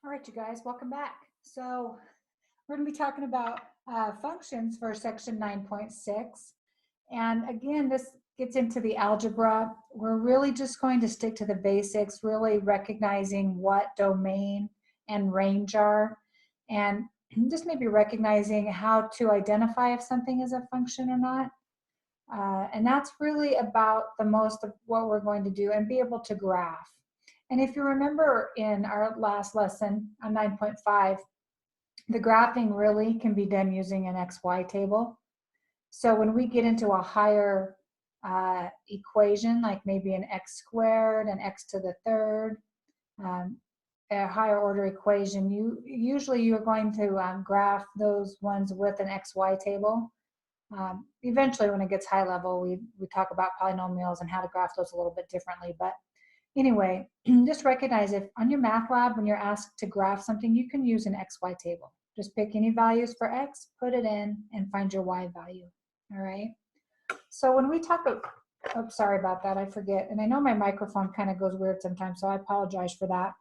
All right, you guys, welcome back. So we're going to be talking about functions for section 9.6. And again, this gets into the algebra. We're really just going to stick to the basics, really recognizing what domain and range are, and just maybe recognizing how to identify if something is a function or not. And that's really about the most of what we're going to do and be able to graph. And if you remember in our last lesson on 9.5, the graphing really can be done using an XY table. So when we get into a higher equation, like maybe an x squared and x to the third, a higher order equation, usually you're going to graph those ones with an XY table. Eventually, when it gets high level, we talk about polynomials and how to graph those a little bit differently. But anyway, just recognize if on your math lab, when you're asked to graph something, you can use an XY table. Just pick any values for X, put it in, and find your Y value. All right. So when we talk about, oh, sorry about that, I forget. And I know my microphone kind of goes weird sometimes, so I apologize for that.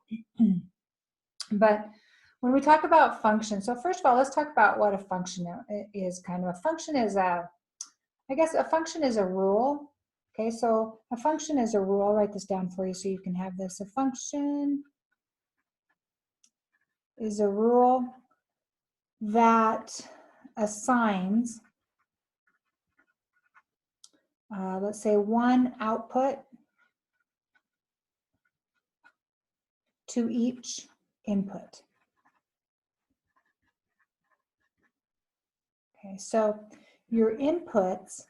But when we talk about functions, so first of all, let's talk about what a function is. Kind of a function is I guess a function is a rule. Okay, so a function is a rule. I'll write this down for you so you can have this. A function is a rule that assigns, let's say, one output to each input. Okay, so your inputs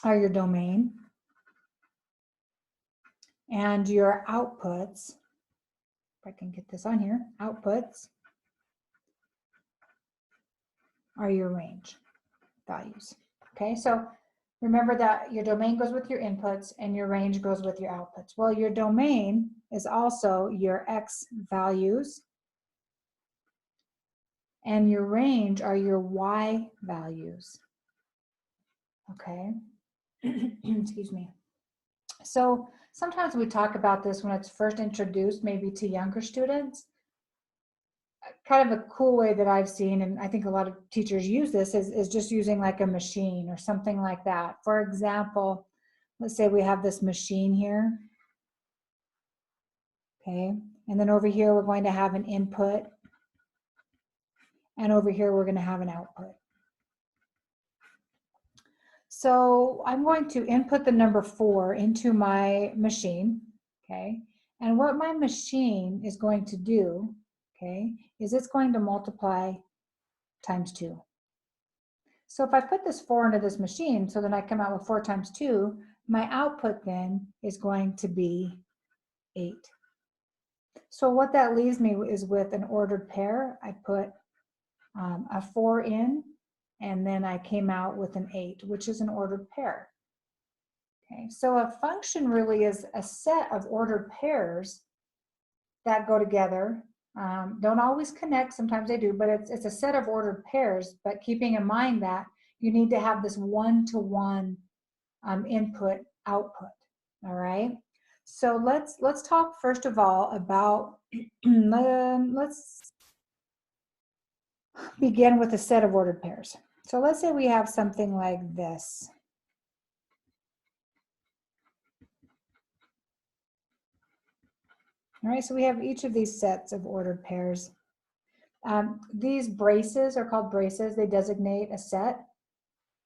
are your domain, and your outputs, if I can get this on here, outputs are your range values. Okay, so remember that your domain goes with your inputs and your range goes with your outputs. Well, your domain is also your X values, and your range are your Y values. Okay, excuse me. So sometimes we talk about this when it's first introduced, maybe to younger students. Kind of a cool way that I've seen, and I think a lot of teachers use this, is just using like a machine or something like that. For example, let's say we have this machine here. Okay, and then over here we're going to have an input, and over here we're going to have an output. So I'm going to input the number 4 into my machine, okay? And what my machine is going to do, okay, is it's going to multiply times 2. So if I put this 4 into this machine, so then I come out with 4 times 2, my output then is going to be 8. So what that leaves me is with an ordered pair. I put a 4 in, and then I came out with an 8, which is an ordered pair. Okay, so a function really is a set of ordered pairs that go together. Don't always connect, sometimes they do, but it's a set of ordered pairs, but keeping in mind that you need to have this one-to-one input output. All right, so let's talk first of all about let's begin with a set of ordered pairs. So let's say we have something like this. All right, so we have each of these sets of ordered pairs. These braces are called braces. They designate a set.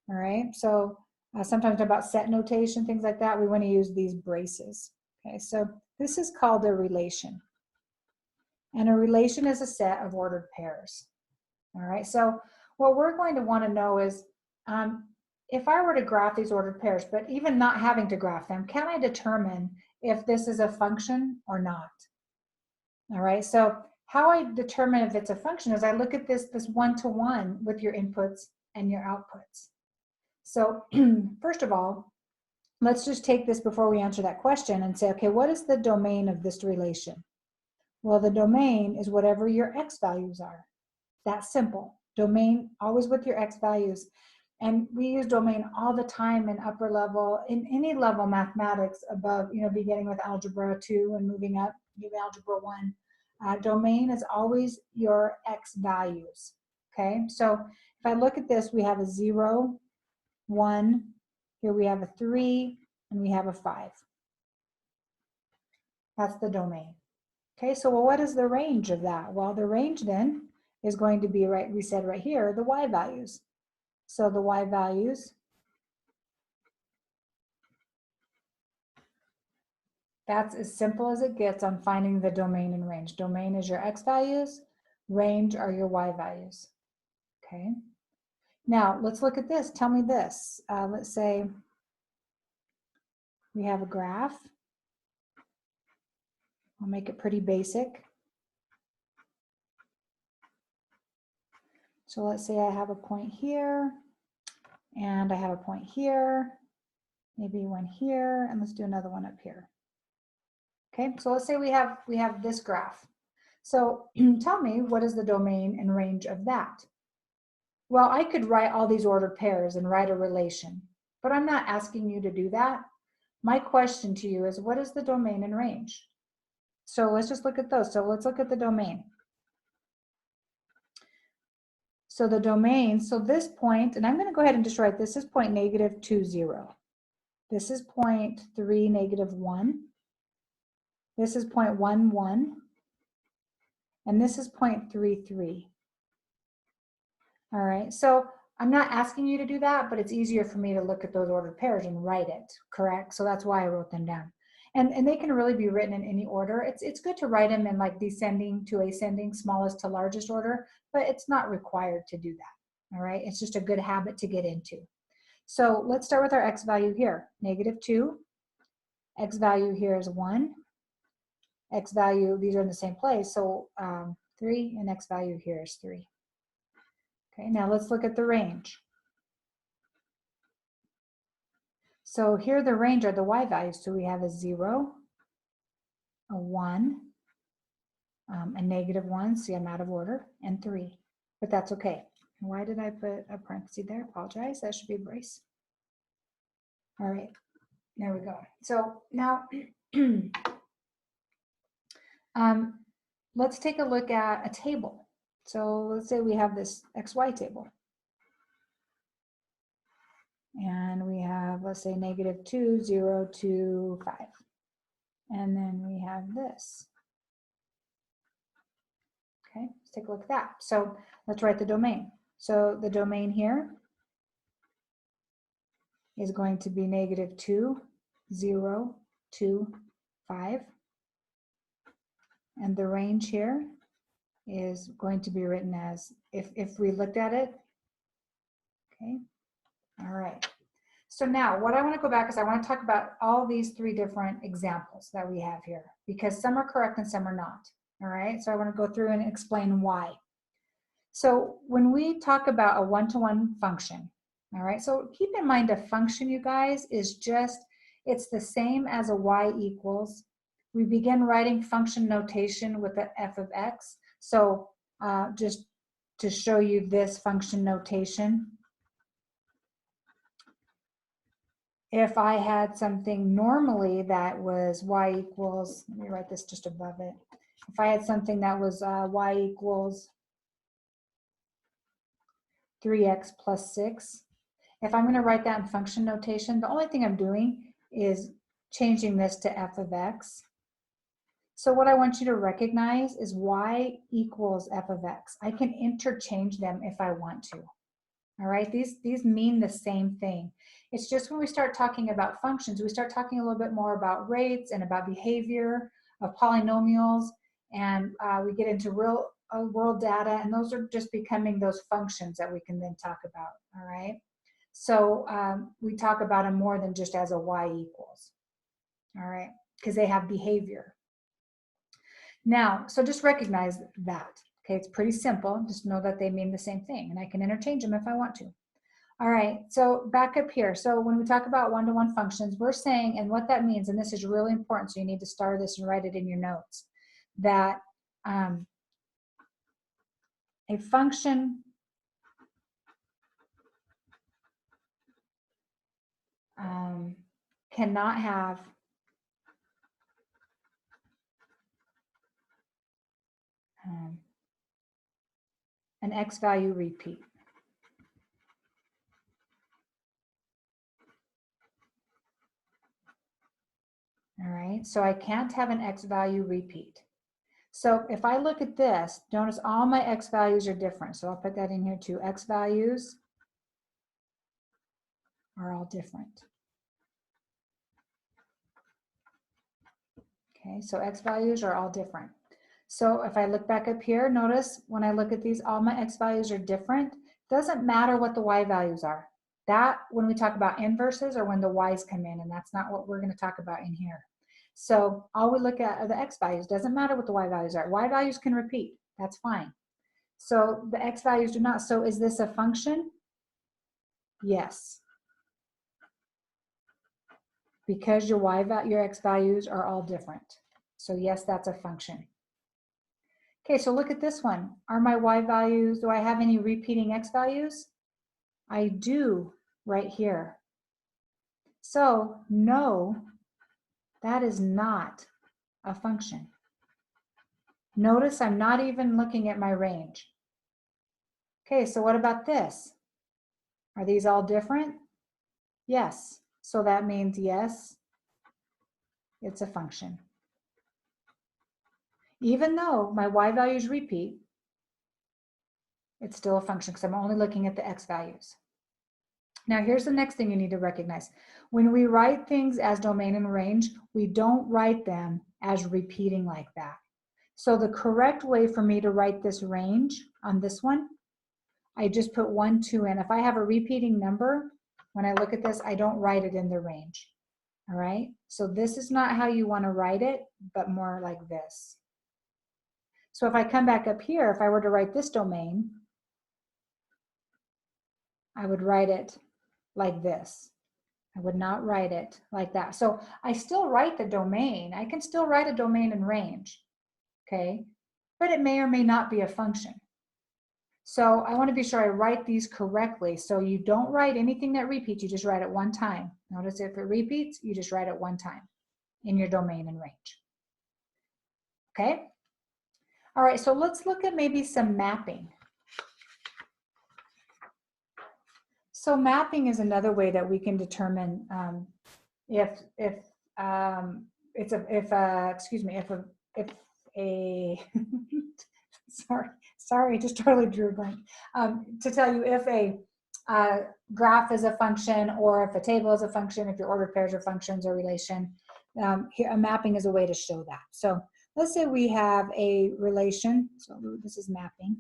All right, so sometimes about set notation, things like that, we want to use these braces. Okay, so this is called a relation. And a relation is a set of ordered pairs. All right, so what we're going to want to know is if I were to graph these ordered pairs, but even not having to graph them, can I determine if this is a function or not? All right, so how I determine if it's a function is I look at this one-to-one with your inputs and your outputs. So first of all, let's just take this before we answer that question and say, okay, what is the domain of this relation? Well, the domain is whatever your X values are. That's simple. Domain, always with your X values. And we use domain all the time in upper level, in any level mathematics above, beginning with algebra 2 and moving up, algebra 1. Domain is always your x values. Okay, so if I look at this, we have a 0, 1, here we have a 3, and we have a 5. That's the domain. Okay, so well, what is the range of that? Well, the range then is going to be, right, we said right here, the y values. So the y values, that's as simple as it gets on finding the domain and range. Domain is your x values, range are your y values. Okay, now let's look at this. Tell me this. Let's say we have a graph. I'll make it pretty basic. So let's say I have a point here, and I have a point here, maybe one here, and let's do another one up here. Okay, so let's say we have this graph. So tell me, what is the domain and range of that? Well, I could write all these ordered pairs and write a relation, but I'm not asking you to do that. My question to you is, what is the domain and range? So let's just look at those. So let's look at the domain. So the domain, so this point, and I'm going to go ahead and just write this is point -2, 0. This is point 3, -1. This is point 1, 1. And this is point 3, 3. All right, so I'm not asking you to do that, but it's easier for me to look at those ordered pairs and write it, correct? So that's why I wrote them down. And they can really be written in any order. It's good to write them in like descending to ascending, smallest to largest order, but it's not required to do that. All right, it's just a good habit to get into. So let's start with our x value here, -2. X value here is 1. X value, these are in the same place, so 3, and x value here is 3. Okay, now let's look at the range. So here the range are the y values. So we have a 0, a 1, a -1, see I'm out of order, and 3. But that's okay. Why did I put a parenthesis there? Apologize, that should be a brace. All right, there we go. So now let's take a look at a table. So let's say we have this XY table. And we have, let's say, -2, 0, 2, 5. And then we have this. Okay, let's take a look at that. So let's write the domain. So the domain here is going to be -2, 0, 2, 5. And the range here is going to be written as, if we looked at it, okay, all right. So now what I want to go back is I want to talk about all these 3 different examples that we have here, because some are correct and some are not. All right, so I want to go through and explain why. So when we talk about a one-to-one function, all right, so keep in mind a function, you guys, is just, it's the same as a y equals. We begin writing function notation with the f of x. So just to show you this function notation, if I had something normally that was y equals, let me write this just above it. If I had something that was y equals 3x plus 6, if I'm going to write that in function notation, the only thing I'm doing is changing this to f of x. So what I want you to recognize is y equals f of x. I can interchange them if I want to. All right, these mean the same thing. It's just when we start talking about functions, we start talking a little bit more about rates and about behavior of polynomials, and we get into real world data, and those are just becoming those functions that we can then talk about. All right, so we talk about them more than just as a y equals. All right, because they have behavior. Now, so just recognize that. Okay, it's pretty simple. Just know that they mean the same thing, and I can interchange them if I want to. All right, so back up here. So when we talk about one-to-one functions, we're saying, and what that means, and this is really important, so you need to star this and write it in your notes, that a function cannot have an X value repeat? All right, so I can't have an X value repeat. So if I look at this, notice all my X values are different. So I'll put that in here too. X values are all different. Okay, so X values are all different. So if I look back up here, notice when I look at these, all my X values are different. Doesn't matter what the Y values are. That when we talk about inverses or when the Y's come in, and that's not what we're going to talk about in here. So all we look at are the X values. Doesn't matter what the Y values are. Y values can repeat. That's fine. So the X values do not. So is this a function? Yes. Because your X values are all different. So yes, that's a function. Okay, so look at this one. Are my Y values, do I have any repeating X values? I do right here. So no, that is not a function. Notice I'm not even looking at my range. Okay, so what about this? Are these all different? Yes. So that means yes, it's a function. Even though my Y values repeat, it's still a function because I'm only looking at the X values. Now here's the next thing you need to recognize. When we write things as domain and range, we don't write them as repeating like that. So the correct way for me to write this range on this one, I just put 1, 2 in. If I have a repeating number, when I look at this, I don't write it in the range. All right, so this is not how you want to write it, but more like this. So if I come back up here, if I were to write this domain, I would write it like this. I would not write it like that. So I still write the domain. I can still write a domain and range, okay? But it may or may not be a function. So I want to be sure I write these correctly. So you don't write anything that repeats, you just write it one time. Notice if it repeats, you just write it one time in your domain and range. Okay? All right, so let's look at maybe some mapping. So mapping is another way that we can determine if sorry, just totally drew a blank. To tell you if a graph is a function or if a table is a function, if your ordered pairs are functions or relation. Here, a mapping is a way to show that. So let's say we have a relation. So this is mapping.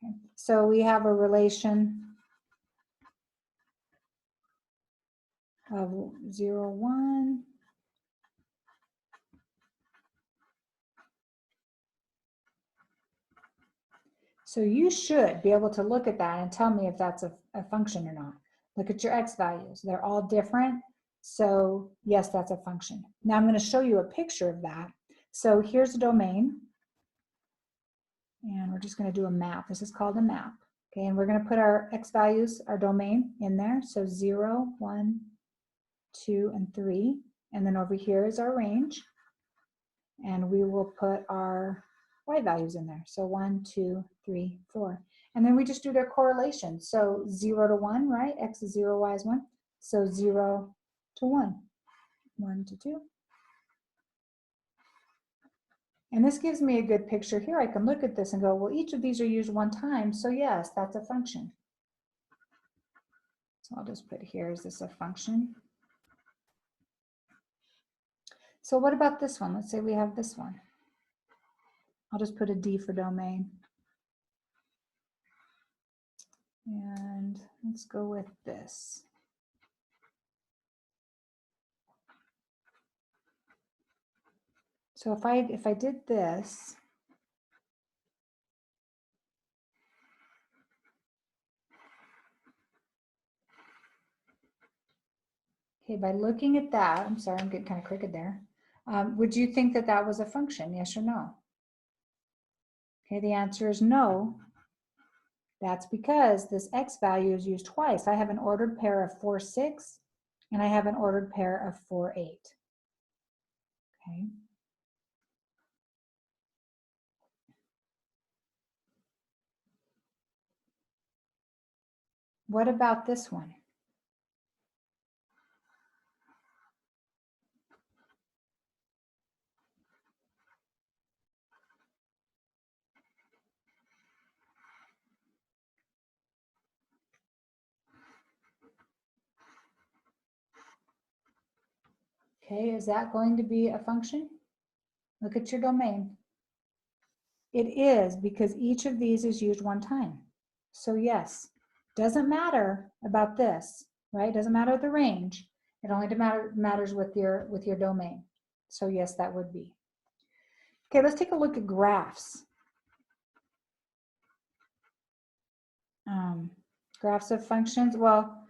Okay. So we have a relation of 0, 1. So you should be able to look at that and tell me if that's a function or not. Look at your X values. They're all different. So yes, that's a function. Now I'm going to show you a picture of that. So here's a domain. And we're just going to do a map. This is called a map. Okay, and we're going to put our X values, our domain in there. So 0, 1, 2, and 3. And then over here is our range. And we will put our Y values in there. So 1, 2, 3, 4. And then we just do their correlation. So 0 to 1, right? X is 0, Y is 1. So 0 to 1. 1 to 2. And this gives me a good picture here. I can look at this and go, well, each of these are used one time. So yes, that's a function. So I'll just put here, is this a function? So what about this one? Let's say we have this one. I'll just put a D for domain. And let's go with this. So if I did this, okay, by looking at that, I'm sorry, I'm getting kind of crooked there. Would you think that that was a function, yes or no? Okay, the answer is no. That's because this X value is used twice. I have an ordered pair of 4, 6, and I have an ordered pair of 4, 8. Okay. What about this one? Okay, is that going to be a function? Look at your domain. It is, because each of these is used one time. So yes, doesn't matter about this, right? Doesn't matter the range. It only matters with your domain. So yes, that would be. Okay, let's take a look at graphs. Graphs of functions. Well,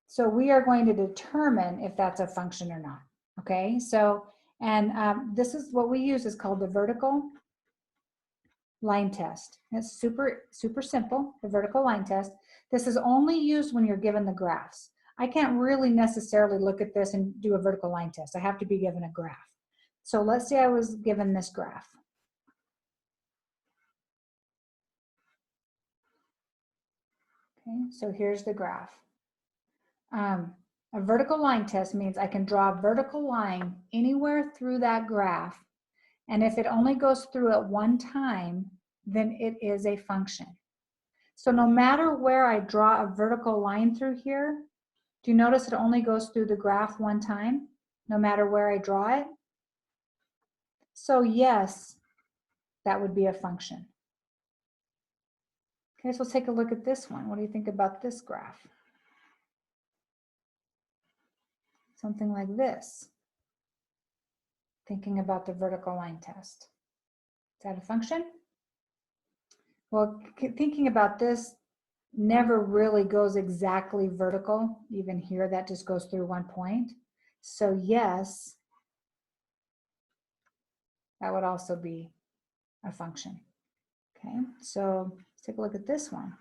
so we are going to determine if that's a function or not. Okay, so, and this is what we use is called the vertical line test. It's super simple, the vertical line test. This is only used when you're given the graphs. I can't really necessarily look at this and do a vertical line test. I have to be given a graph. So let's say I was given this graph. Okay, so here's the graph. A vertical line test means I can draw a vertical line anywhere through that graph, and if it only goes through it one time, then it is a function. So no matter where I draw a vertical line through here, do you notice it only goes through the graph one time, no matter where I draw it? So yes, that would be a function. Okay, so let's take a look at this one. What do you think about this graph? Something like this. Thinking about the vertical line test. Is that a function? Well, thinking about this never really goes exactly vertical. Even here, that just goes through one point. So yes, that would also be a function. Okay, so let's take a look at this one.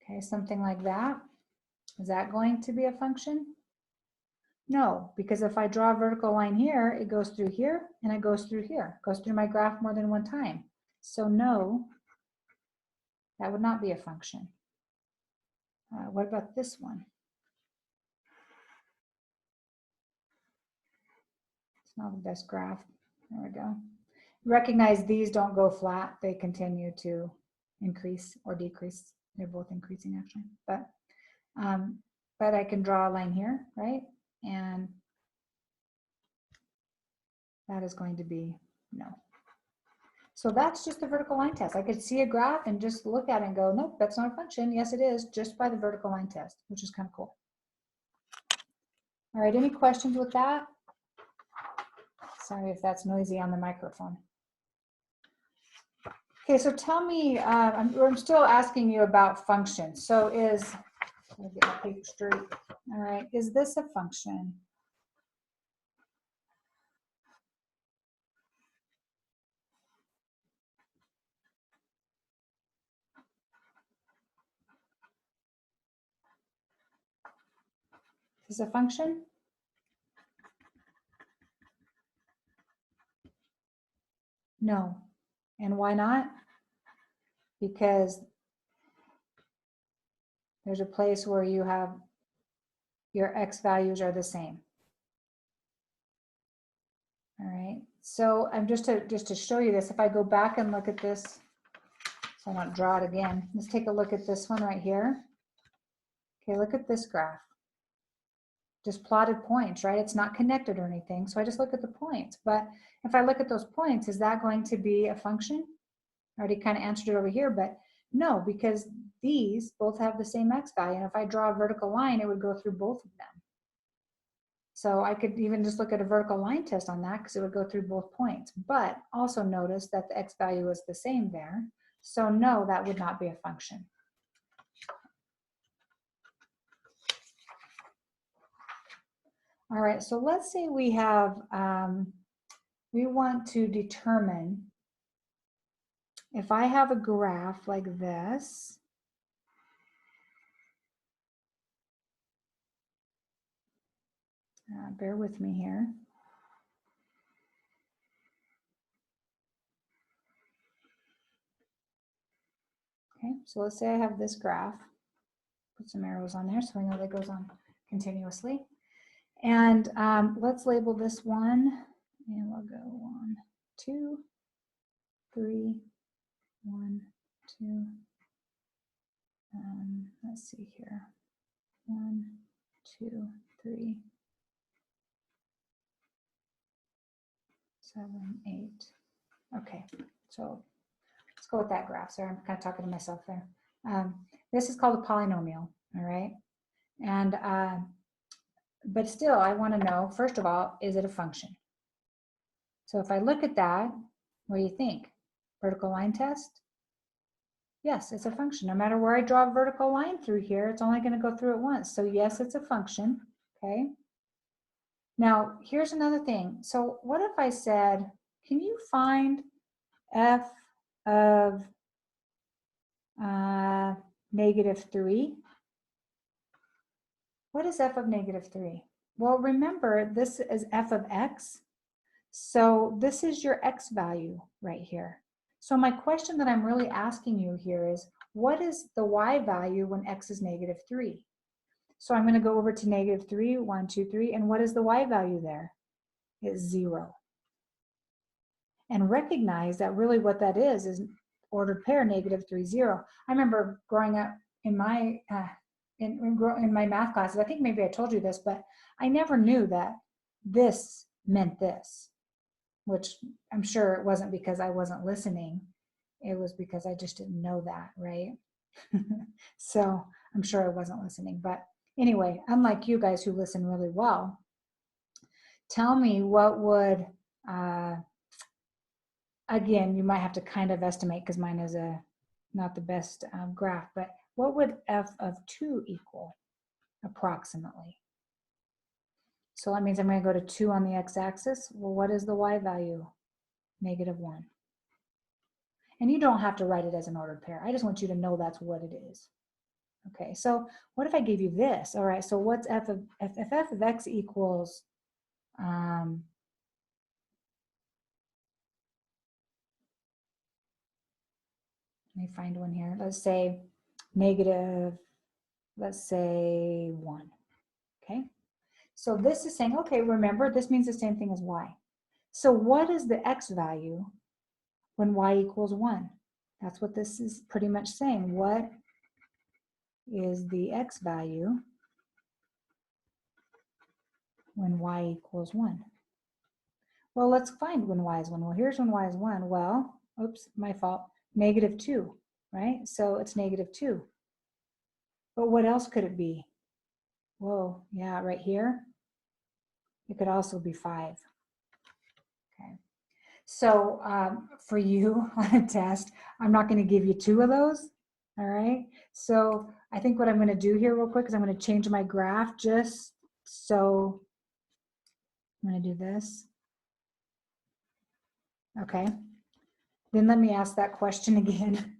Okay, something like that. Is that going to be a function? No, because if I draw a vertical line here, it goes through here and it goes through here. It goes through my graph more than one time. So no, that would not be a function. What about this one? It's not the best graph. There we go. Recognize these don't go flat. They continue to increase or decrease. They're both increasing actually. But I can draw a line here, right? And that is going to be no. So that's just the vertical line test. I could see a graph and just look at it and go, nope, that's not a function. Yes, it is, just by the vertical line test, which is kind of cool. All right, any questions with that? Sorry if that's noisy on the microphone. Okay, so tell me, I'm still asking you about functions. So is, let me get my paper straight. All right, is this a function? Is this a function? No. And why not? Because there's a place where you have your x values are the same. All right, so I'm just to show you this, if I go back and look at this, so I don't draw it again, let's take a look at this one right here. Okay, look at this graph. Just plotted points, right? It's not connected or anything, so I just look at the points. But if I look at those points, is that going to be a function? I already kind of answered it over here, but no, because these both have the same x value, and if I draw a vertical line, it would go through both of them. So I could even just look at a vertical line test on that because it would go through both points. But also notice that the x value is the same there. So no, that would not be a function. All right, so let's say we have, we want to determine if I have a graph like this. Bear with me here. So let's say I have this graph. Put some arrows on there so I know that goes on continuously. And let's label this 1, and we'll go 1, 2, 3, 1, 2. Let's see here. 1, 2, 3, 7, 8. Okay, so let's go with that graph. Sorry, I'm kind of talking to myself there. This is called a polynomial, all right? And but still, I want to know, first of all, is it a function? So if I look at that, what do you think? Vertical line test? Yes, it's a function. No matter where I draw a vertical line through here, it's only going to go through it once. So yes, it's a function, okay? Now, here's another thing. So what if I said, can you find f of -3? What is f of -3? Well, remember, this is f of x. So this is your x value right here. So my question that I'm really asking you here is, what is the y value when x is -3? So I'm going to go over to -3, 1, 2, 3, and what is the y value there? It's 0. And recognize that really what that is ordered pair -3, 0. I remember growing up in my in my math classes, I think maybe I told you this, but I never knew that this meant this, which I'm sure it wasn't because I wasn't listening. It was because I just didn't know that, right? So I'm sure I wasn't listening. But anyway, unlike you guys who listen really well, tell me what would, again, you might have to kind of estimate because mine is not the best graph, but what would f of 2 equal approximately? So that means I'm going to go to 2 on the x-axis. Well, what is the y value? -1. And you don't have to write it as an ordered pair. I just want you to know that's what it is. Okay, so what if I gave you this? All right, so what's f of, if f of x equals, let me find one here. Let's say let's say 1, okay? So this is saying, okay, remember, this means the same thing as y. So what is the x value when y equals 1? That's what this is pretty much saying. What is the x value when y equals 1? Well, let's find when y is 1. Well, here's when y is 1. Well, oops, my fault. -2, right? So it's -2. But what else could it be? Whoa, yeah, right here. It could also be 5. Okay. So for you on a test, I'm not going to give you 2 of those. All right. So I think what I'm going to do here real quick is I'm going to change my graph just so I'm going to do this. Okay. Then let me ask that question again.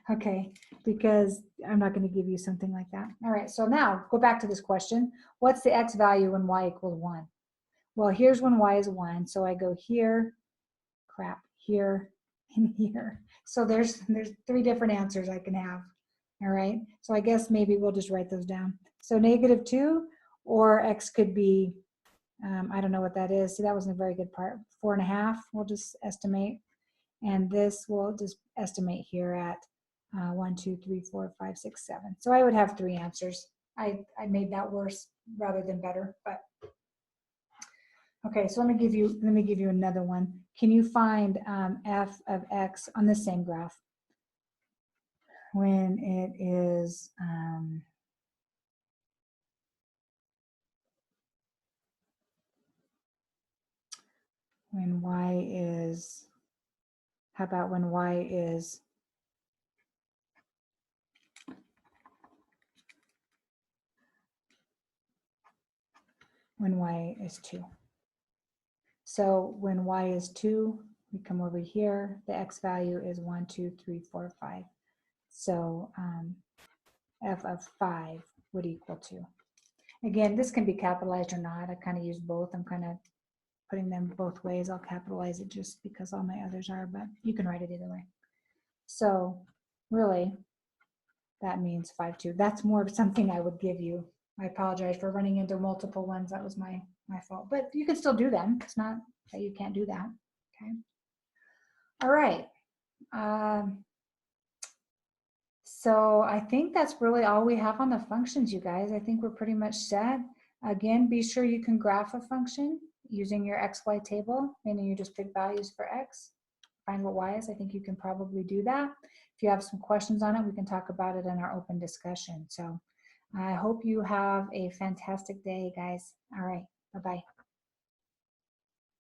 Okay, because I'm not going to give you something like that. All right, so now go back to this question. What's the x value when y equals 1? Well, here's when y is 1. So I go here, crap, here, and here. So there's 3 different answers I can have. All right, so I guess maybe we'll just write those down. So -2, or x could be, I don't know what that is. See, that wasn't a very good part. 4.5, we'll just estimate. And this will just estimate here at 1, 2, 3, 4, 5, 6, 7. So I would have 3 answers. I made that worse rather than better, but okay. So let me give you another one. Can you find f of x on the same graph when it is when y is, how about when y is when y is 2? So when y is 2, we come over here, the x value is 1, 2, 3, 4, 5. So f of 5 would equal 2. Again, this can be capitalized or not. I kind of use both. I'm kind of putting them both ways. I'll capitalize it just because all my others are, but you can write it either way. So really, that means 5-2. That's more of something I would give you. I apologize for running into multiple ones. That was my fault. But you can still do them. It's not that you can't do that. Okay. All right. So I think that's really all we have on the functions, you guys. I think we're pretty much set. Again, be sure you can graph a function using your XY table, meaning you just pick values for X, find what Y is. I think you can probably do that. If you have some questions on it, we can talk about it in our open discussion. So I hope you have a fantastic day, guys. All right, bye-bye.